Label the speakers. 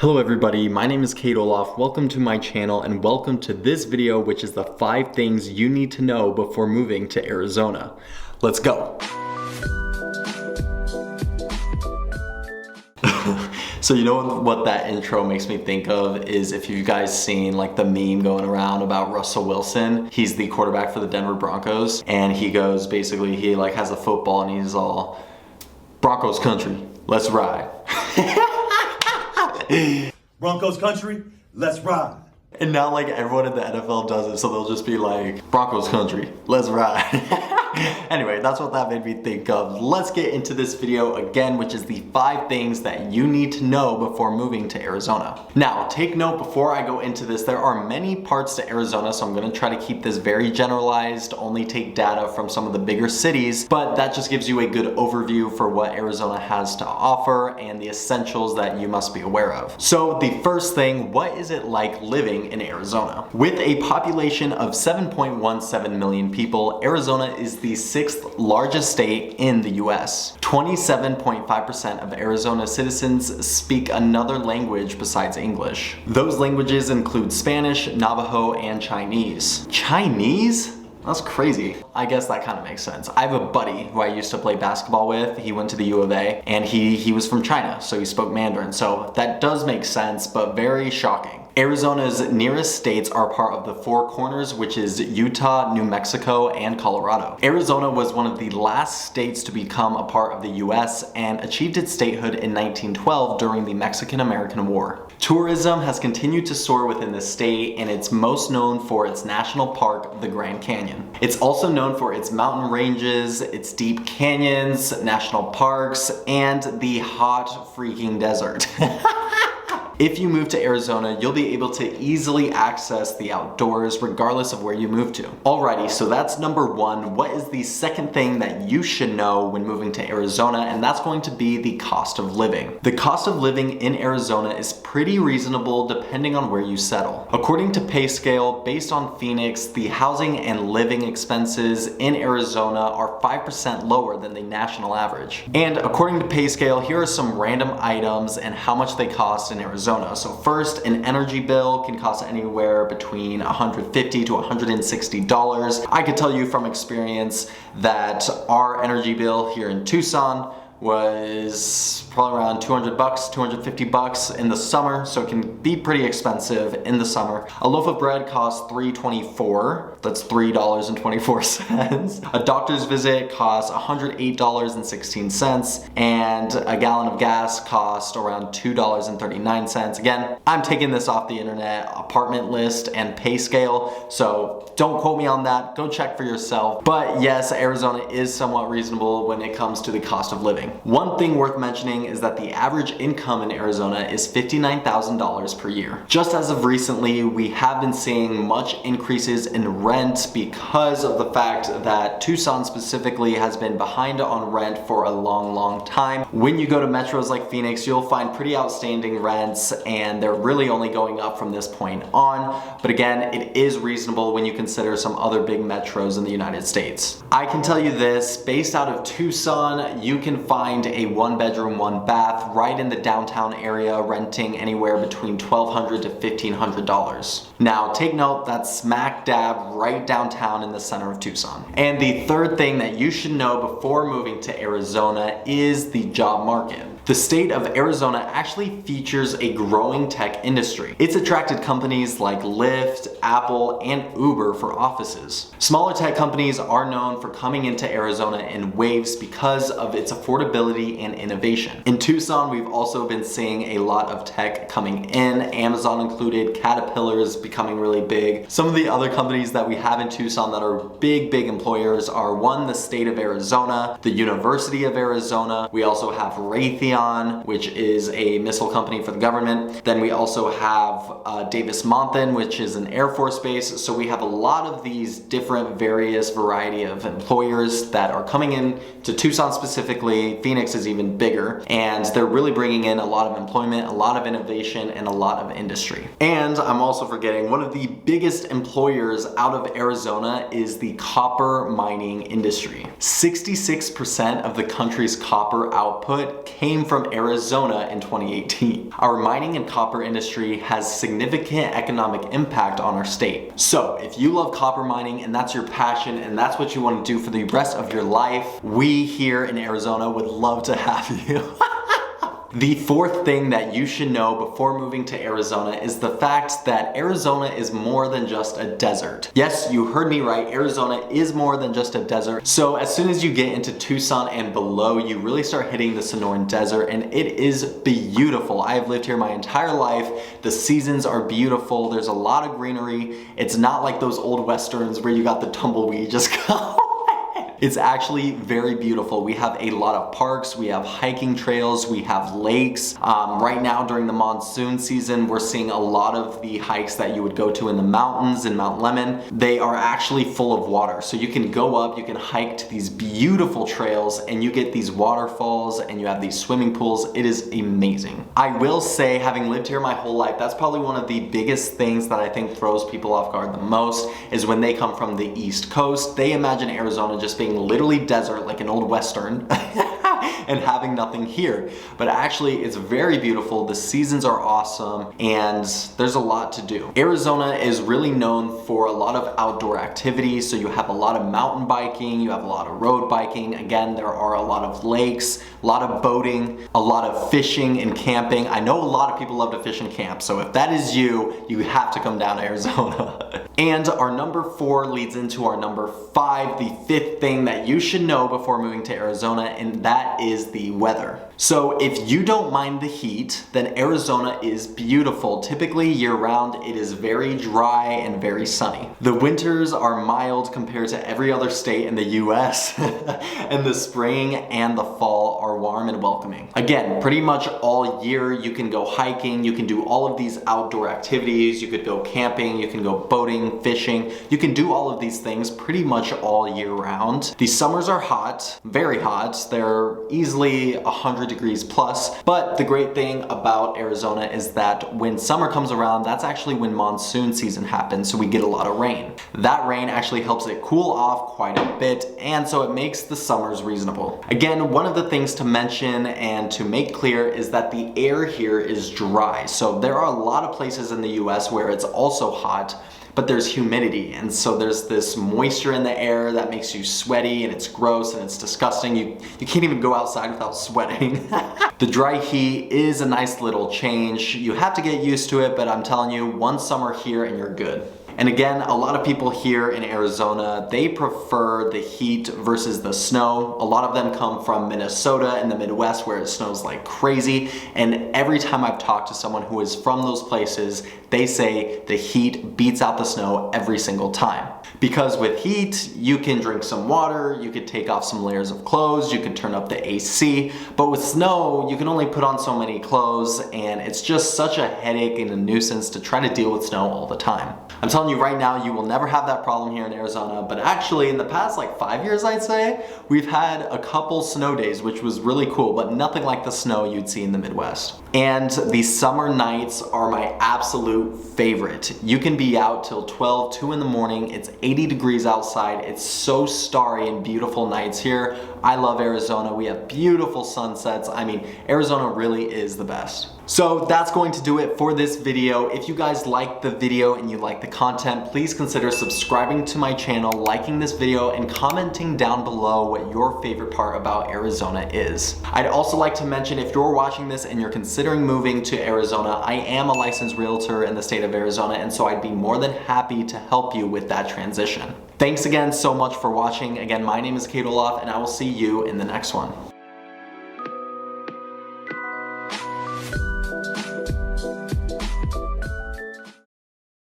Speaker 1: Hello everybody, my name is Kate Olaf. Welcome to my channel and welcome to this video, which is the 5 things you need to know before moving to Arizona. Let's go. So you know what that intro makes me think of is if you guys seen like the meme going around about Russell Wilson. He's the quarterback for the Denver Broncos and he goes basically he like has a football and he's all Broncos country, let's ride.
Speaker 2: Broncos country, let's ride.
Speaker 1: And now like everyone in the NFL does it, so they'll just be like, Broncos country, let's ride. Anyway, that's what that made me think of. Let's get into this video again, which is the 5 things that you need to know before moving to Arizona. Now, take note before I go into this, there are many parts to Arizona, so I'm gonna try to keep this very generalized, only take data from some of the bigger cities, but that just gives you a good overview for what Arizona has to offer and the essentials that you must be aware of. So the first thing, what is it like living in Arizona? With a population of 7.17 million people, Arizona is the 6th largest state in the US. 27.5% of Arizona citizens speak another language besides English. Those languages include Spanish, Navajo, and Chinese. Chinese? That's crazy. I guess that kind of makes sense. I have a buddy who I used to play basketball with. He went to the U of A and he was from China, so he spoke Mandarin. So that does make sense, but very shocking. Arizona's nearest states are part of the Four Corners, which is Utah, New Mexico, and Colorado. Arizona was one of the last states to become a part of the US and achieved its statehood in 1912 during the Mexican-American War. Tourism has continued to soar within the state, and it's most known for its national park, the Grand Canyon. It's also known for its mountain ranges, its deep canyons, national parks, and the hot freaking desert. If you move to Arizona, you'll be able to easily access the outdoors regardless of where you move to. Alrighty, so that's number 1. What is the second thing that you should know when moving to Arizona? And that's going to be the cost of living. The cost of living in Arizona is pretty reasonable depending on where you settle. According to PayScale, based on Phoenix, the housing and living expenses in Arizona are 5% lower than the national average. And according to PayScale, here are some random items and how much they cost in Arizona. So first, an energy bill can cost anywhere between $150 to $160. I could tell you from experience that our energy bill here in Tucson was probably around $200, $250 in the summer, so it can be pretty expensive in the summer. A loaf of bread costs $3.24, that's $3.24. A doctor's visit costs $108.16, and a gallon of gas costs around $2.39. Again, I'm taking this off the internet, apartment list and PayScale, so don't quote me on that, go check for yourself. But yes, Arizona is somewhat reasonable when it comes to the cost of living. One thing worth mentioning is that the average income in Arizona is $59,000 per year. Just as of recently, we have been seeing much increases in rent because of the fact that Tucson specifically has been behind on rent for a long time. When you go to metros like Phoenix, you'll find pretty outstanding rents and they're really only going up from this point on. But again, it is reasonable when you consider some other big metros in the United States. I can tell you this, based out of Tucson, you can find a 1-bedroom, 1-bath right in the downtown area, renting anywhere between $1,200 to $1,500. Now, take note, that's smack dab right downtown in the center of Tucson. And the third thing that you should know before moving to Arizona is the job market. The state of Arizona actually features a growing tech industry. It's attracted companies like Lyft, Apple, and Uber for offices. Smaller tech companies are known for coming into Arizona in waves because of its affordability and innovation. In Tucson, we've also been seeing a lot of tech coming in, Amazon included, Caterpillar's becoming really big. Some of the other companies that we have in Tucson that are big employers are one, the state of Arizona, the University of Arizona. We also have Raytheon, which is a missile company for the government. Then we also have Davis Monthan, which is an Air Force base. So we have a lot of these different various variety of employers that are coming in to Tucson specifically. Phoenix is even bigger, and they're really bringing in a lot of employment, a lot of innovation, and a lot of industry. And I'm also forgetting one of the biggest employers out of Arizona is the copper mining industry. 66% of the country's copper output came came from Arizona in 2018. Our mining and copper industry has significant economic impact on our state. So if you love copper mining and that's your passion and that's what you want to do for the rest of your life, we here in Arizona would love to have you. The fourth thing that you should know before moving to Arizona is the fact that Arizona is more than just a desert. Yes, you heard me right, Arizona is more than just a desert. So as soon as you get into Tucson and below, you really start hitting the Sonoran Desert, and it is beautiful. I have lived here my entire life. The seasons are beautiful. There's a lot of greenery. It's not like those old westerns where you got the tumbleweed just go. It's actually very beautiful. We have a lot of parks, we have hiking trails, we have lakes. Right now during the monsoon season, we're seeing a lot of the hikes that you would go to in the mountains in Mount Lemmon. They are actually full of water. So you can go up, you can hike to these beautiful trails, and you get these waterfalls and you have these swimming pools. It is amazing. I will say, having lived here my whole life, that's probably one of the biggest things that I think throws people off guard the most is when they come from the East Coast. They imagine Arizona just being literally desert like an old western and having nothing here. But actually it's very beautiful. The seasons are awesome and there's a lot to do. Arizona is really known for a lot of outdoor activities. So you have a lot of mountain biking, you have a lot of road biking. Again, there are a lot of lakes, a lot of boating, a lot of fishing and camping. I know a lot of people love to fish and camp. So if that is you, you have to come down to Arizona. And our number 4 leads into our number 5, the fifth thing that you should know before moving to Arizona, and that is the weather. So if you don't mind the heat, then Arizona is beautiful. Typically year-round, it is very dry and very sunny. The winters are mild compared to every other state in the US, and the spring and the fall are warm and welcoming. Again, pretty much all year you can go hiking, you can do all of these outdoor activities, you could go camping, you can go boating, fishing, you can do all of these things pretty much all year round. The summers are hot, very hot. They're easily 100 degrees plus, but the great thing about Arizona is that when summer comes around, that's actually when monsoon season happens, so we get a lot of rain. That rain actually helps it cool off quite a bit, and so it makes the summers reasonable. Again, one of the things to mention and to make clear is that the air here is dry. So there are a lot of places in the US where it's also hot, but there's humidity, and so there's this moisture in the air that makes you sweaty, and it's gross and it's disgusting. You can't even go outside without sweating. The dry heat is a nice little change. You have to get used to it, but I'm telling you, one summer here and you're good. And again, a lot of people here in Arizona, they prefer the heat versus the snow. A lot of them come from Minnesota and the Midwest where it snows like crazy. And every time I've talked to someone who is from those places, they say the heat beats out the snow every single time. Because with heat, you can drink some water, you could take off some layers of clothes, you can turn up the AC, but with snow, you can only put on so many clothes, and it's just such a headache and a nuisance to try to deal with snow all the time. I'm telling you right now, you will never have that problem here in Arizona, but actually in the past like 5 years, I'd say, we've had a couple snow days, which was really cool, but nothing like the snow you'd see in the Midwest. And the summer nights are my absolute favorite. You can be out till 12, 2 in the morning. It's 80 degrees outside. It's so starry and beautiful nights here. I love Arizona. We have beautiful sunsets. I mean, Arizona really is the best. So that's going to do it for this video. If you guys liked the video and you like the content, please consider subscribing to my channel, liking this video, and commenting down below what your favorite part about Arizona is. I'd also like to mention, if you're watching this and you're considering moving to Arizona, I am a licensed realtor in the state of Arizona, and so I'd be more than happy to help you with that transition. Thanks again so much for watching. Again, my name is Kate Olaf, and I will see you in the next one.